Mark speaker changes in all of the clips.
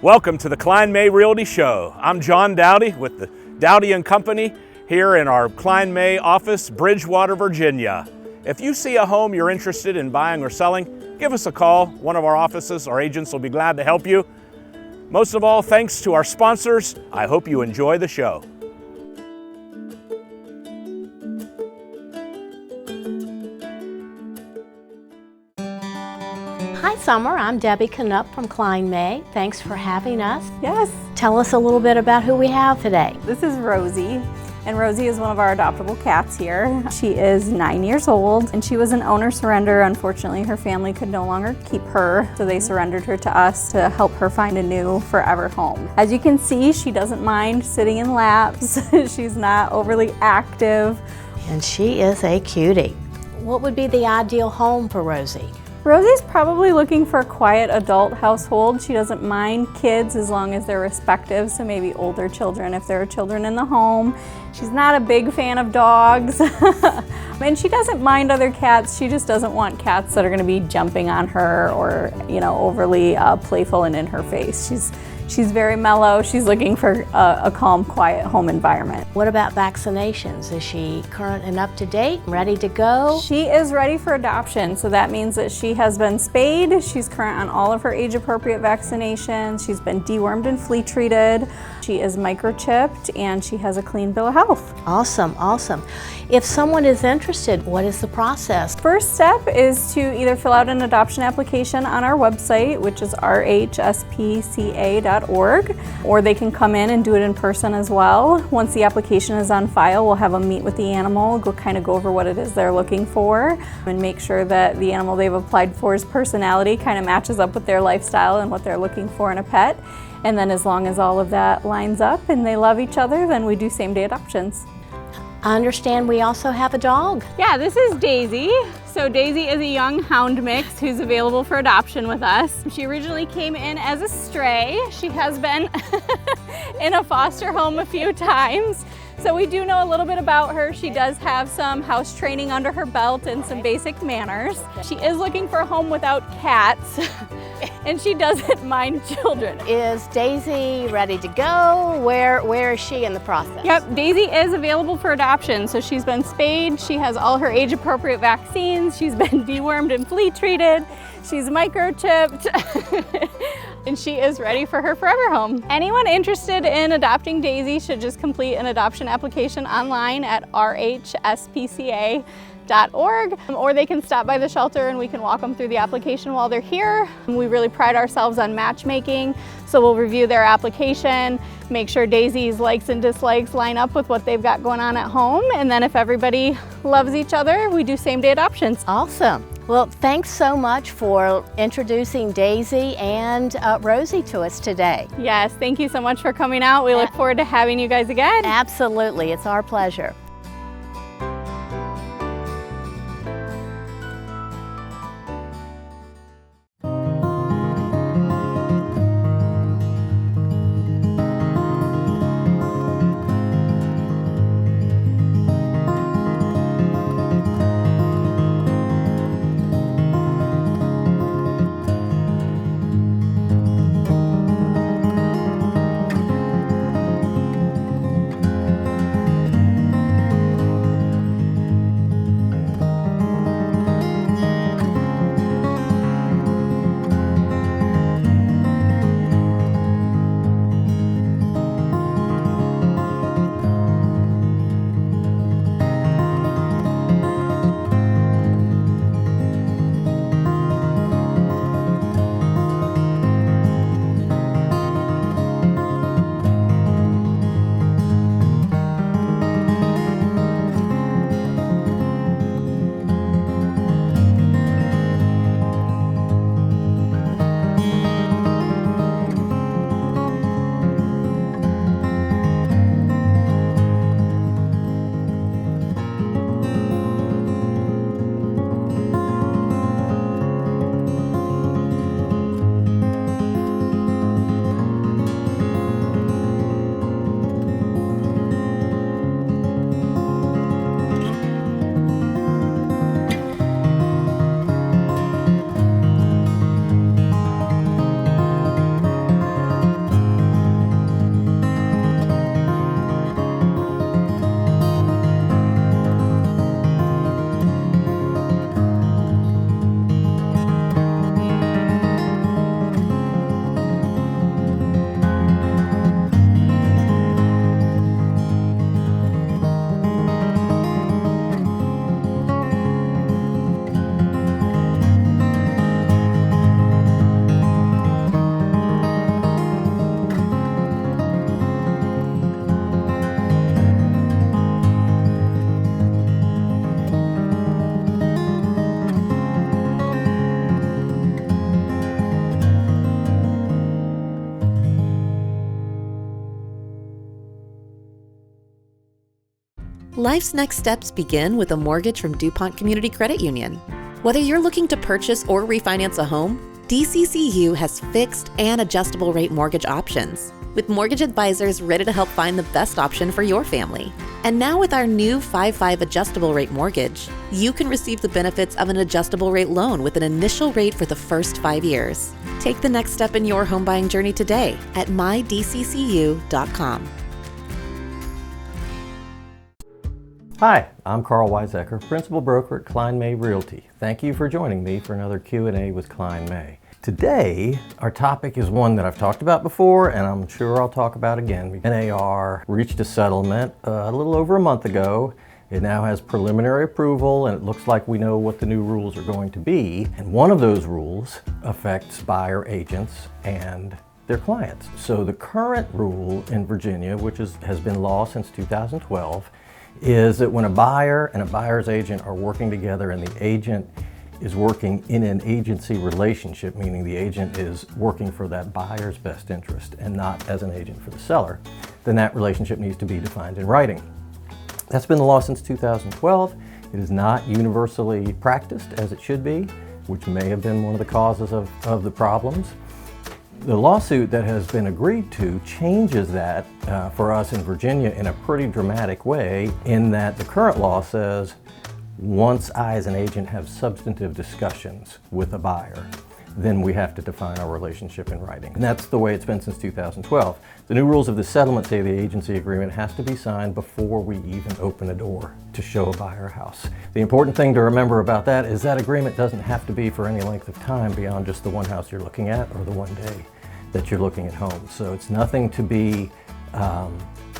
Speaker 1: Welcome to the Kline May Realty Show. I'm John Dowdy with the Dowdy & Company here in our Kline May office, Bridgewater, Virginia. If you see a home you're interested in buying or selling, give us a call. One of our offices or agents will be glad to help you. Most of all, thanks to our sponsors. I hope you enjoy the show.
Speaker 2: Hi Summer, I'm Debbie Knupp from Kline May. Thanks for having us.
Speaker 3: Yes.
Speaker 2: Tell us a little bit about who we have today.
Speaker 3: This is Rosie, and Rosie is one of our adoptable cats here. She is 9 years old, and she was an owner surrender. Unfortunately, her family could no longer keep her, so they surrendered her to us to help her find a new forever home. As you can see, she doesn't mind sitting in laps. She's not overly active.
Speaker 2: And she is a cutie. What would be the ideal home for Rosie?
Speaker 3: Rosie's probably looking for a quiet adult household. She doesn't mind kids as long as they're respective, so maybe older children if there are children in the home. She's not a big fan of dogs. And she doesn't mind other cats. She just doesn't want cats that are going to be jumping on her or, overly playful and in her face. She's very mellow. She's looking for a calm, quiet home environment.
Speaker 2: What about vaccinations? Is she current and up to date, ready to go?
Speaker 3: She is ready for adoption, so that means that she has been spayed. She's current on all of her age-appropriate vaccinations. She's been dewormed and flea treated. She is microchipped, and she has a clean bill of health.
Speaker 2: Awesome, awesome. If someone is interested, what is the process?
Speaker 3: First step is to either fill out an adoption application on our website, which is rhspca.org, or they can come in and do it in person as well. Once the application is on file, we'll have them meet with the animal, go over what it is they're looking for, and make sure that the animal they've applied for's personality kind of matches up with their lifestyle and what they're looking for in a pet. And then as long as all of that lines up and they love each other, then we do same-day adoptions.
Speaker 2: I understand we also have a dog.
Speaker 3: Yeah, this is Daisy. So Daisy is a young hound mix who's available for adoption with us. She originally came in as a stray. She has been in a foster home a few times. So we do know a little bit about her. She does have some house training under her belt and some basic manners. She is looking for a home without cats. And she doesn't mind children.
Speaker 2: Is Daisy ready to go? Where is she in the process?
Speaker 3: Yep, Daisy is available for adoption. So she's been spayed, she has all her age-appropriate vaccines, she's been dewormed and flea treated, she's microchipped, and she is ready for her forever home. Anyone interested in adopting Daisy should just complete an adoption application online at rhspca.org, or they can stop by the shelter and we can walk them through the application while they're here. We really pride ourselves on matchmaking, so we'll review their application, make sure Daisy's likes and dislikes line up with what they've got going on at home, and then if everybody loves each other, we do same-day adoptions.
Speaker 2: Awesome. Well, thanks so much for introducing Daisy and Rosie to us today.
Speaker 3: Yes, thank you so much for coming out. We look forward to having you guys again.
Speaker 2: Absolutely, it's our pleasure.
Speaker 4: Life's next steps begin with a mortgage from DuPont Community Credit Union. Whether you're looking to purchase or refinance a home, DCCU has fixed and adjustable rate mortgage options, with mortgage advisors ready to help find the best option for your family. And now with our new 5/5 adjustable rate mortgage, you can receive the benefits of an adjustable rate loan with an initial rate for the first 5 years. Take the next step in your home buying journey today at mydccu.com.
Speaker 5: Hi, I'm Karl Waizecker, Principal Broker at Kline May Realty. Thank you for joining me for another Q&A with Kline May. Today, our topic is one that I've talked about before, and I'm sure I'll talk about again. NAR reached a settlement a little over a month ago. It now has preliminary approval, and it looks like we know what the new rules are going to be. And one of those rules affects buyer agents and their clients. So the current rule in Virginia, which has been law since 2012, is that when a buyer and a buyer's agent are working together and the agent is working in an agency relationship, meaning the agent is working for that buyer's best interest and not as an agent for the seller, then that relationship needs to be defined in writing. That's been the law since 2012. It is not universally practiced as it should be, which may have been one of the causes of the problems. The lawsuit that has been agreed to changes that for us in Virginia in a pretty dramatic way, in that the current law says once I as an agent have substantive discussions with a buyer, then we have to define our relationship in writing. And that's the way it's been since 2012. The new rules of the settlement say the agency agreement has to be signed before we even open a door to show a buyer a house. The important thing to remember about that is that agreement doesn't have to be for any length of time beyond just the one house you're looking at or the one day that you're looking at home. So it's nothing to be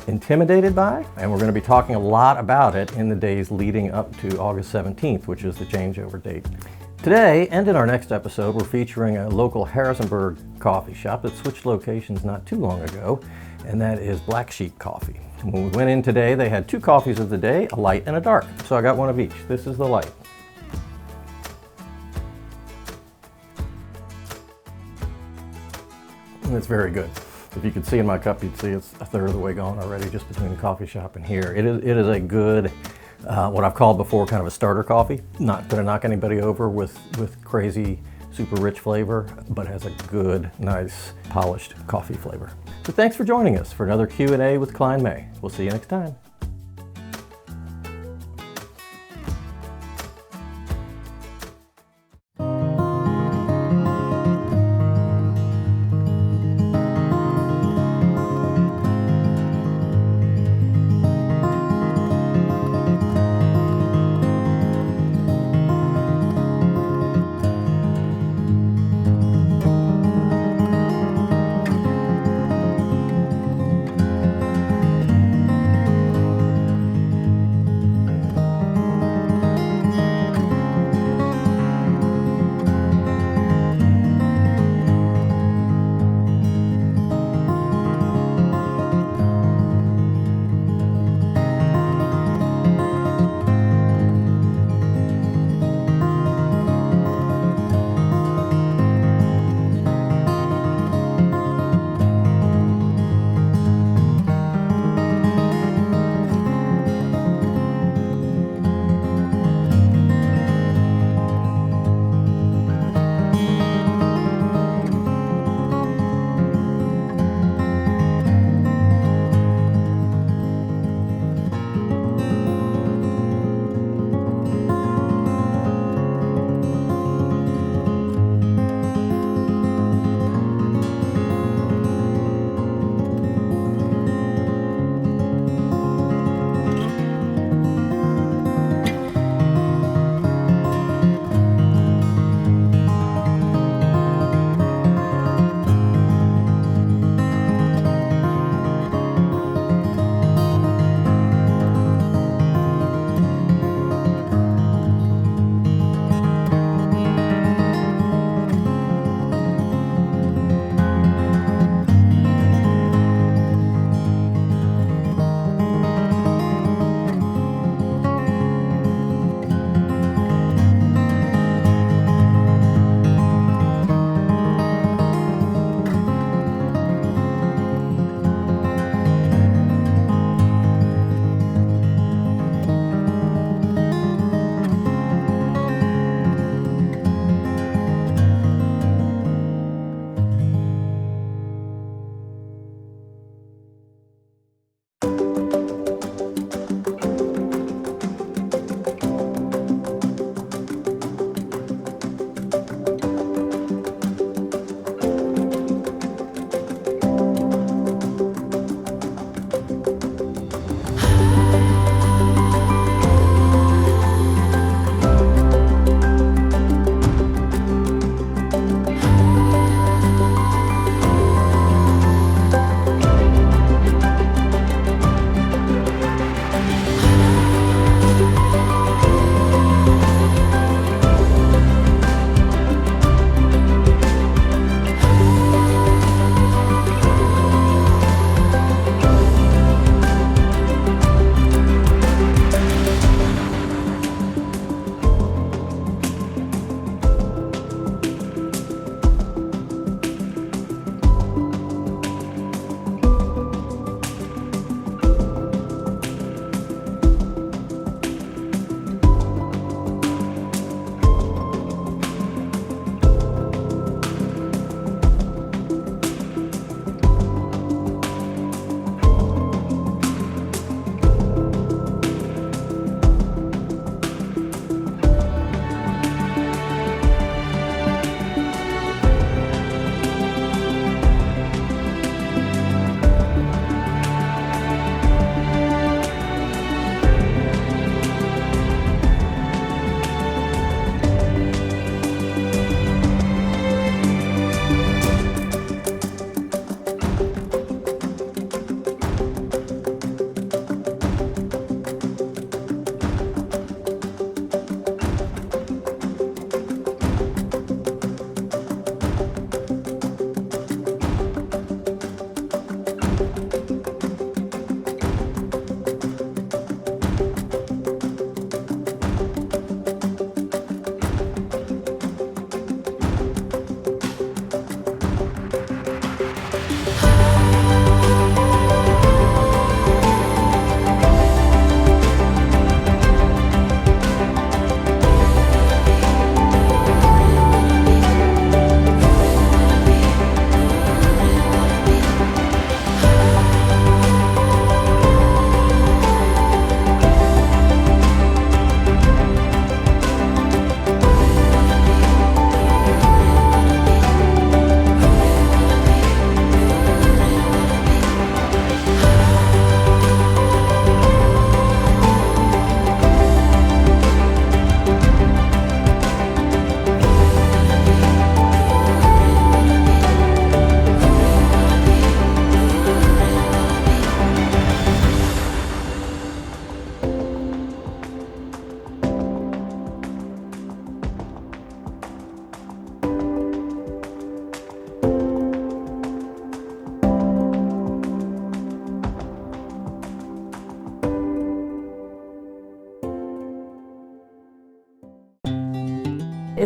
Speaker 5: intimidated by, and we're going to be talking a lot about it in the days leading up to August 17th, which is the changeover date. Today, and in our next episode, we're featuring a local Harrisonburg coffee shop that switched locations not too long ago, and that is Black Sheep Coffee. When we went in today, they had two coffees of the day, a light and a dark. So I got one of each. This is the light. And it's very good. If you could see in my cup, you'd see it's a third of the way gone already just between the coffee shop and here. It is a good, what I've called before, kind of a starter coffee. Not going to knock anybody over with crazy, super rich flavor, but has a good, nice, polished coffee flavor. So thanks for joining us for another Q&A with Kline May. We'll see you next time.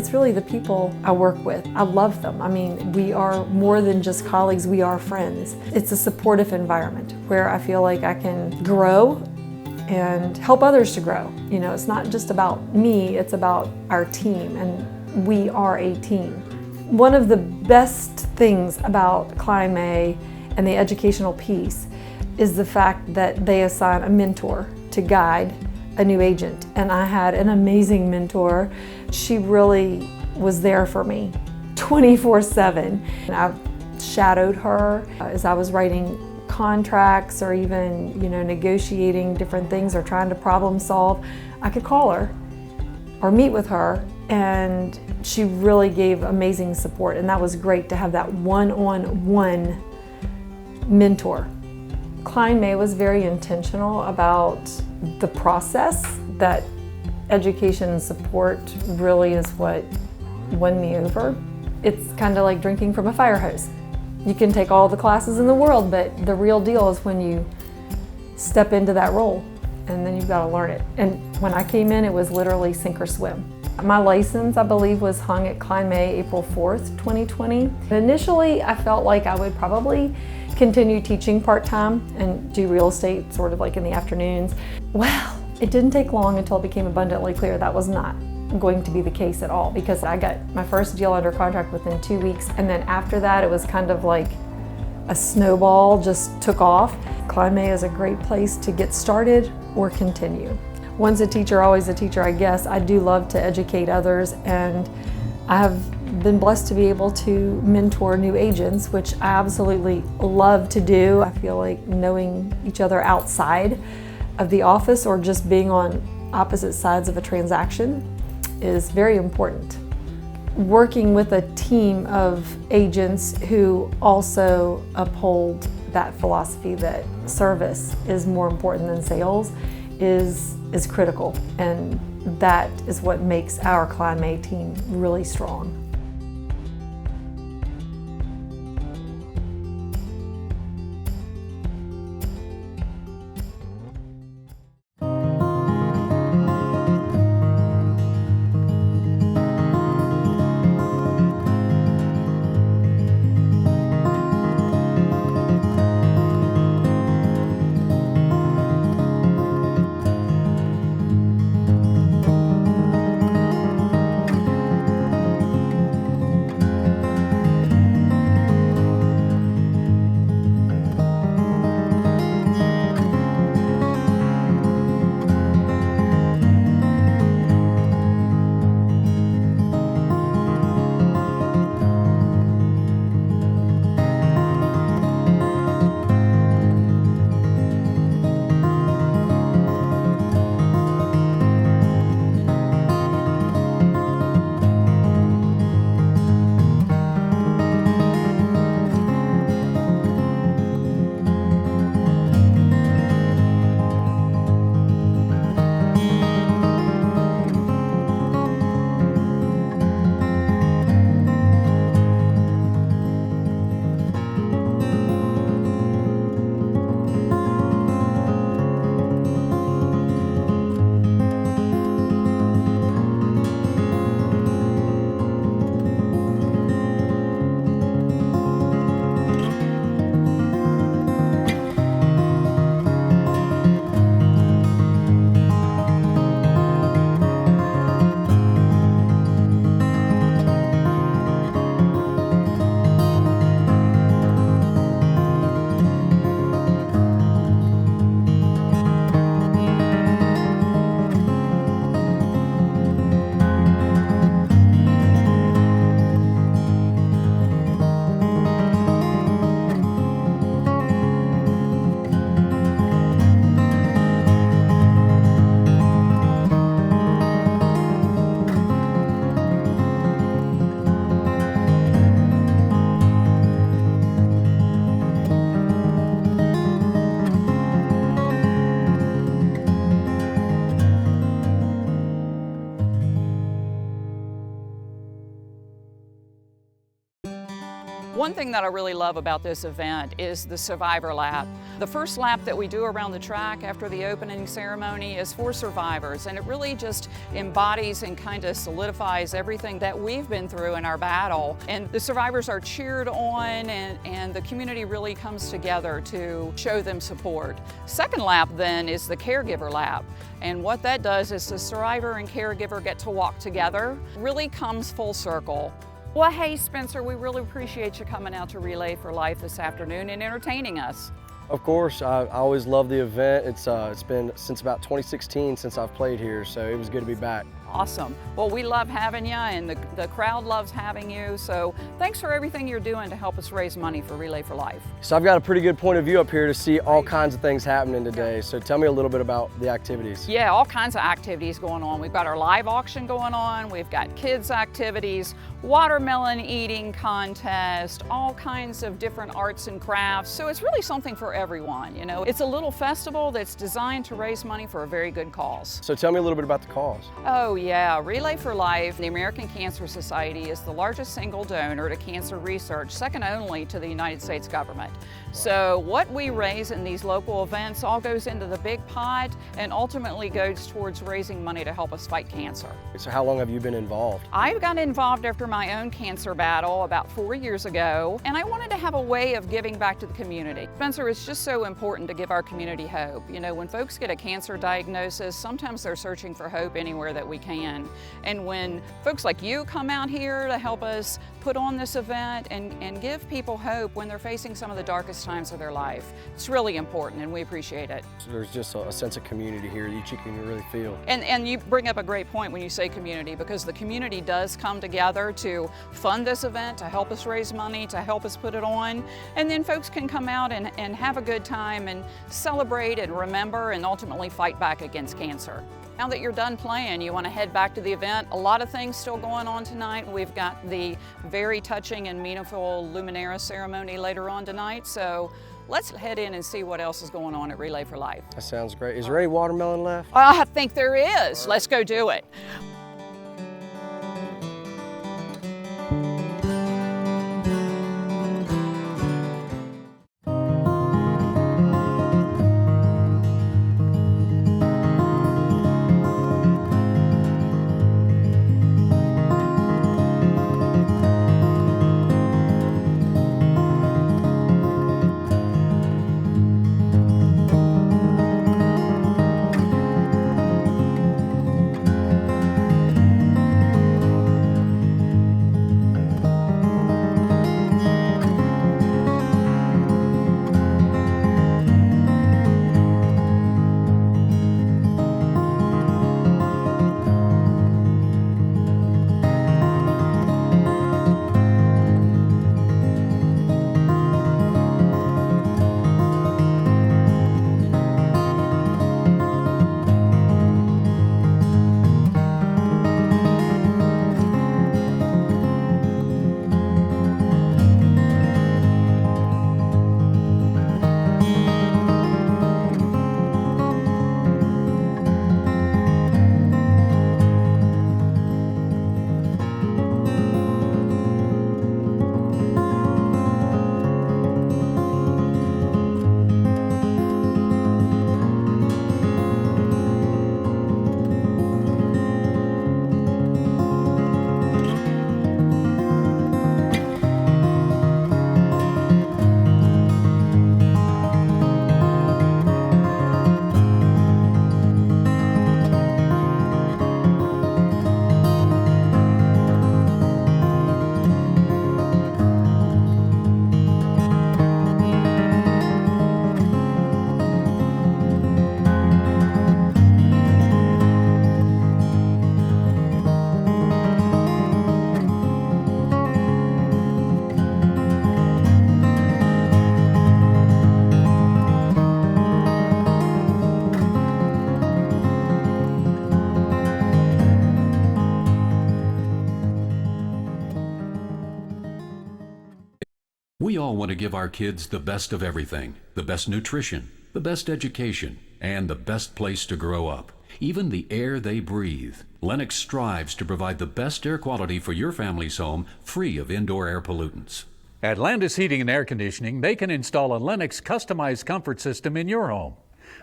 Speaker 6: It's really the people I work with. I love them. I mean, we are more than just colleagues, we are friends. It's a supportive environment where I feel like I can grow and help others to grow. You know, it's not just about me, it's about our team, and we are a team. One of the best things about Kline May and the educational piece is the fact that they assign a mentor to guide a new agent. And I had an amazing mentor. She really was there for me 24/7. And I shadowed her as I was writing contracts or even, negotiating different things or trying to problem solve. I could call her or meet with her, and she really gave amazing support, and that was great to have that one-on-one mentor. Kline May was very intentional about the process. That education and support really is what won me over. It's kind of like drinking from a fire hose. You can take all the classes in the world, but the real deal is when you step into that role, and then you've got to learn it. And when I came in, it was literally sink or swim. My license, I believe, was hung at Kline May April 4th, 2020. Initially, I felt like I would probably continue teaching part-time and do real estate sort of like in the afternoons. Well, it didn't take long until it became abundantly clear that was not going to be the case at all, because I got my first deal under contract within 2 weeks, and then after that it was kind of like a snowball just took off. Kline May is a great place to get started or continue. Once a teacher, always a teacher, I guess. I do love to educate others, and I have been blessed to be able to mentor new agents, which I absolutely love to do. I feel like knowing each other outside of the office or just being on opposite sides of a transaction is very important. Working with a team of agents who also uphold that philosophy that service is more important than sales is critical, and that is what makes our Kline May team really strong.
Speaker 7: One thing that I really love about this event is the Survivor Lap. The first lap that we do around the track after the opening ceremony is for survivors, and it really just embodies and kind of solidifies everything that we've been through in our battle. And the survivors are cheered on, and the community really comes together to show them support. Second lap then is the Caregiver Lap. And what that does is the survivor and caregiver get to walk together, really comes full circle. Well, hey Spencer, we really appreciate you coming out to Relay for Life this afternoon and entertaining us.
Speaker 8: Of course, I always love the event. It's been since about 2016 since I've played here, so it was good to be back.
Speaker 7: Awesome. Well, we love having you, and the crowd loves having you, so thanks for everything you're doing to help us raise money for Relay for Life.
Speaker 8: So I've got a pretty good point of view up here to see all kinds of things happening today, so tell me a little bit about the activities.
Speaker 7: Yeah, all kinds of activities going on. We've got our live auction going on, we've got kids activities, watermelon eating contest, all kinds of different arts and crafts, so it's really something for everyone, you know. It's a little festival that's designed to raise money for a very good cause.
Speaker 8: So tell me a little bit about the cause.
Speaker 7: Oh yeah, Relay for Life, the American Cancer Society, is the largest single donor to cancer research, second only to the United States government. So what we raise in these local events all goes into the big pot and ultimately goes towards raising money to help us fight cancer.
Speaker 8: So how long have you been involved?
Speaker 7: I got involved after my own cancer battle about 4 years ago, and I wanted to have a way of giving back to the community. Spencer, it's just so important to give our community hope. You know, when folks get a cancer diagnosis, sometimes they're searching for hope anywhere that we can. And when folks like you come out here to help us put on this event and give people hope when they're facing some of the darkest times of their life, it's really important, and we appreciate it.
Speaker 8: So there's just a sense of community here that you can really feel.
Speaker 7: And you bring up a great point when you say community, because the community does come together to fund this event, to help us raise money, to help us put it on, and then folks can come out and have a good time and celebrate and remember and ultimately fight back against cancer. Now that you're done playing, you want to head back to the event. A lot of things still going on tonight. We've got the very touching and meaningful Luminara ceremony later on tonight, so let's head in and see what else is going on at Relay for Life.
Speaker 8: That sounds great. Is there any watermelon left?
Speaker 7: I think there is. Let's go do it.
Speaker 9: We all want to give our kids the best of everything, the best nutrition, the best education, and the best place to grow up, even the air they breathe. Lennox strives to provide the best air quality for your family's home, free of indoor air pollutants.
Speaker 10: At Landis Heating and Air Conditioning, they can install a Lennox customized comfort system in your home.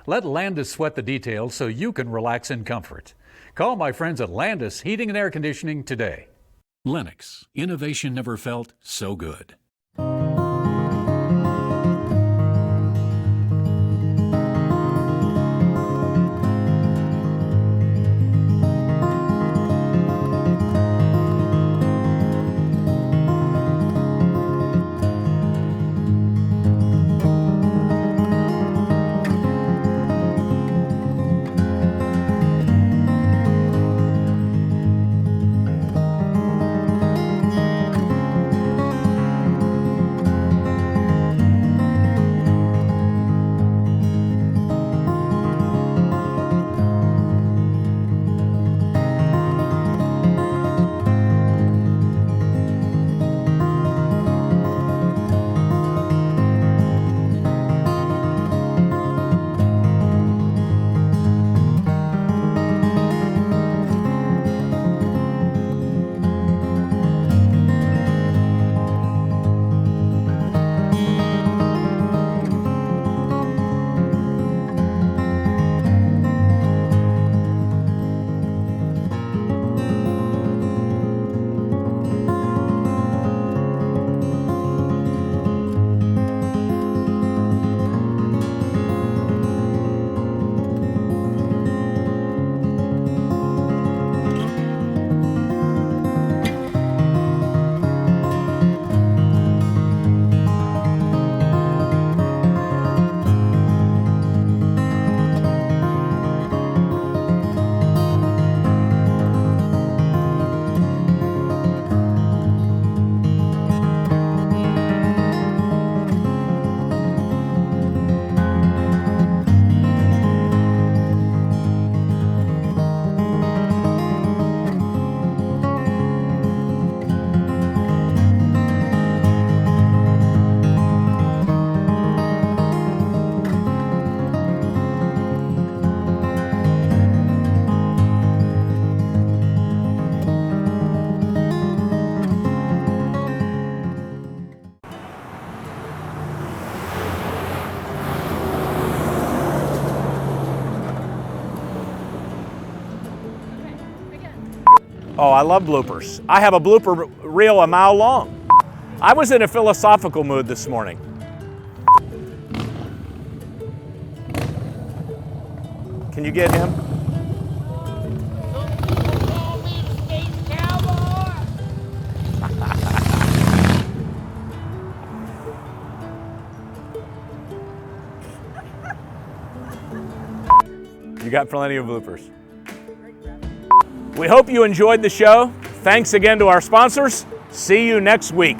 Speaker 10: Let Landis sweat the details so you can relax in comfort. Call my friends at Landis Heating and Air Conditioning today.
Speaker 9: Lennox, innovation never felt so good.
Speaker 1: Oh, I love bloopers. I have a blooper reel a mile long. I was in a philosophical mood this morning. Can you get him? You got plenty of bloopers. We hope you enjoyed the show. Thanks again to our sponsors. See you next week.